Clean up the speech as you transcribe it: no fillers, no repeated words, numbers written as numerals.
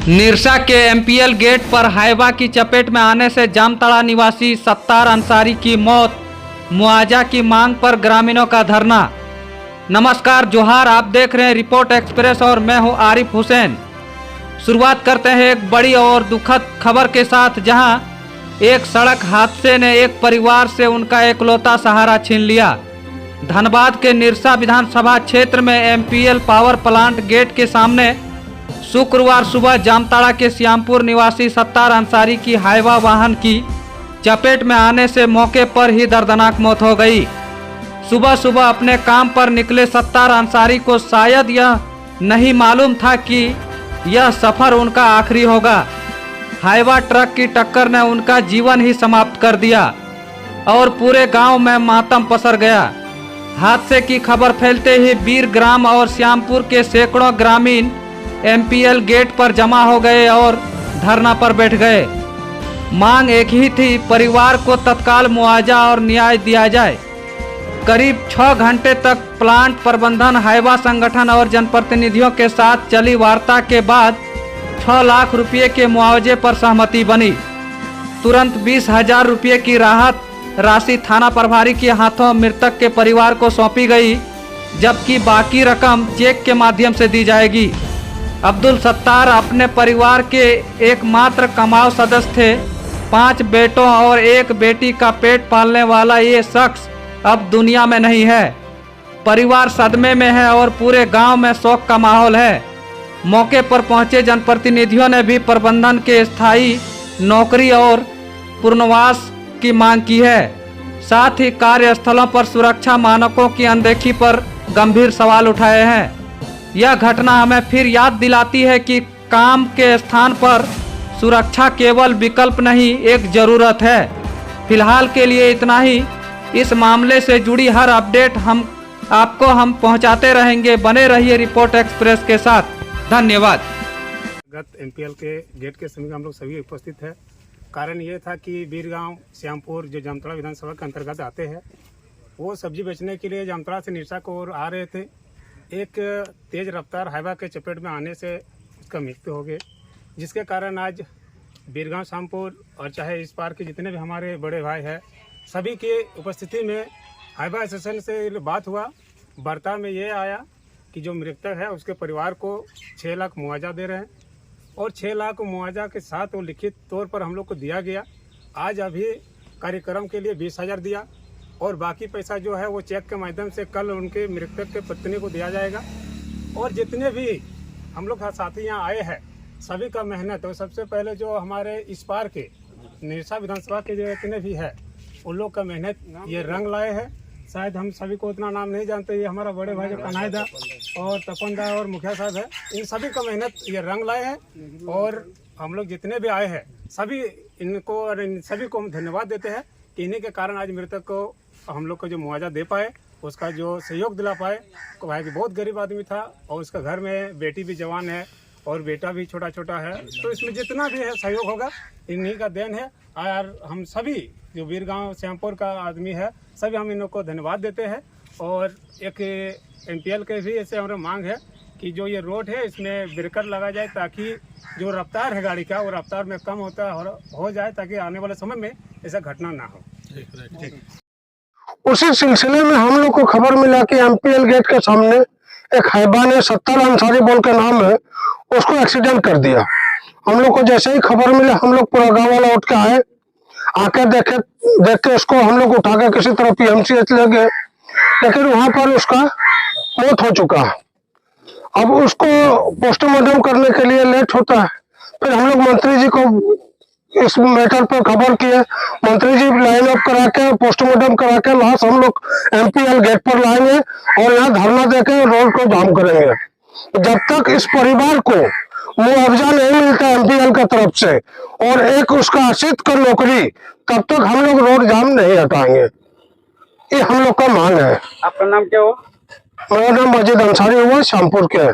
निरसा के MPL gate पर Hyva की चपेट में आने से जामताड़ा निवासी सत्तार अंसारी की मौत, मुआवजा की मांग पर ग्रामीणों का धरना। नमस्कार, जोहार, आप देख रहे हैं रिपोर्ट एक्सप्रेस और मैं हूं आरिफ हुसैन। शुरुआत करते हैं एक बड़ी और दुखद खबर के साथ, जहां एक सड़क हादसे ने एक परिवार से उनका एकलौता सहारा छीन लिया। धनबाद के निरसा विधानसभा क्षेत्र में एमपीएल पावर प्लांट गेट के सामने शुक्रवार सुबह जामताड़ा के श्यामपुर निवासी सत्तार अंसारी की हाइवा वाहन की चपेट में आने से मौके पर ही दर्दनाक मौत हो गई। सुबह सुबह अपने काम पर निकले सत्तार अंसारी को शायद यह नहीं मालूम था कि यह सफर उनका आखिरी होगा। हाइवा ट्रक की टक्कर ने उनका जीवन ही समाप्त कर दिया और पूरे गांव में मातम पसर गया। हादसे की खबर फैलते ही बीरग्राम और श्यामपुर के सैकड़ों ग्रामीण एमपीएल गेट पर जमा हो गए और धरना पर बैठ गए। मांग एक ही थी, परिवार को तत्काल मुआवजा और न्याय दिया जाए। करीब 6 घंटे तक प्लांट प्रबंधन, हाइवा संगठन और जनप्रतिनिधियों के साथ चली वार्ता के बाद 6 लाख रुपये के मुआवजे पर सहमति बनी। तुरंत 20,000 रुपये की राहत राशि थाना प्रभारी के हाथों मृतक के परिवार को सौंपी गई, जबकि बाकी रकम चेक के माध्यम से दी जाएगी। अब्दुल सत्तार अपने परिवार के एकमात्र कमाऊ सदस्य थे। 5 बेटों और 1 बेटी का पेट पालने वाला ये शख्स अब दुनिया में नहीं है। परिवार सदमे में है और पूरे गांव में शोक का माहौल है। मौके पर पहुंचे जनप्रतिनिधियों ने भी प्रबंधन के स्थायी नौकरी और पुनर्वास की मांग की है। साथ ही कार्यस्थलों पर सुरक्षा मानकों की अनदेखी पर गंभीर सवाल उठाए हैं। यह घटना हमें फिर याद दिलाती है कि काम के स्थान पर सुरक्षा केवल विकल्प नहीं, एक जरूरत है। फिलहाल के लिए इतना ही। इस मामले से जुड़ी हर अपडेट हम पहुंचाते रहेंगे। बने रहिए रिपोर्ट एक्सप्रेस के साथ। धन्यवाद। गत एमपीएल के गेट के समीप हम लोग सभी उपस्थित है। कारण ये था कि बीरगांव श्यामपुर जो जामताड़ा विधानसभा के अंतर्गत आते हैं, वो सब्जी बेचने के लिए जामताड़ा से निरसा को ओर आ रहे थे। एक तेज रफ्तार हाइवा के चपेट में आने से उसका मृत्यु हो गई, जिसके कारण आज बीरगांव श्यामपुर और चाहे इस पार के जितने भी हमारे बड़े भाई हैं, सभी की उपस्थिति में हाइवा एसोसिएशन से बात हुआ। वार्ता में ये आया कि जो मृतक है उसके परिवार को 6 लाख मुआवजा दे रहे हैं और 6 लाख मुआवजा के साथ वो लिखित तौर पर हम लोग को दिया गया। आज अभी कार्यक्रम के लिए 20,000 दिया और बाकी पैसा जो है वो चेक के माध्यम से कल उनके मृतक के पत्नी को दिया जाएगा। और जितने भी हम लोग साथी यहाँ आए हैं, सभी का मेहनत, और सबसे पहले जो हमारे इस पार के निरसा विधानसभा के जो जितने भी है उन लोग का मेहनत ये रंग लाए हैं। शायद हम सभी को उतना नाम नहीं जानते, ये हमारा बड़े भाई जो कन्हैया और तपन दा और मुखिया साहब है, इन सभी का मेहनत ये रंग लाए हैं। और हम लोग जितने भी आए हैं सभी इनको और इन सभी को हम धन्यवाद देते हैं कि इन्हीं के कारण आज मृतक को हम लोग को जो मुआवजा दे पाए, उसका जो सहयोग दिला पाए। भाई कि बहुत गरीब आदमी था और उसका घर में बेटी भी जवान है और बेटा भी छोटा छोटा है, तो इसमें जितना भी है सहयोग होगा इन्हीं का देन है। और हम सभी जो बीरगांव श्यामपुर का आदमी है, सभी हम इनको धन्यवाद देते हैं। और एक एमपीएल के भी ऐसे हमारा मांग है कि जो ये रोड है इसमें ब्रेकर लगा जाए, ताकि जो रफ्तार है गाड़ी का वो रफ्तार में कम हो जाए, ताकि आने वाले समय में ऐसा घटना ना हो। ठीक। उसी सिलसिले में हम लोग को खबर मिला कि एमपीएल गेट के सामने एक हाइवा ने सत्तार अंसारी बोल के नाम है, उसको एक्सीडेंट कर दिया। हम लोग को जैसे ही खबर मिला, हम लोग पूरा गाँव वाला उठ के आए। आके देख के उसको हम लोग उठा के किसी तरह पीएमसीएच ले गए, लेकिन वहां पर उसका मौत हो चुका है। अब उसको पोस्टमार्टम करने के लिए लेट होता है। फिर हम लोग मंत्री जी को इस मैटर पर खबर किए। मंत्री जी लाइन अप करा के पोस्टमार्टम करा के लाश हम लोग एमपीएल गेट पर लाएंगे और यहाँ धरना देके रोड को जाम करेंगे। जब तक इस परिवार को मुआवजा नहीं मिलता एमपीएल की तरफ से और एक उसका आश्रित का नौकरी, तब तक हम लोग रोड जाम नहीं हटाएंगे। ये हम लोग का मांग है। आपका नाम क्या हो? मेरा नाम मजीद अंसारी हुआ, श्यामपुर के है।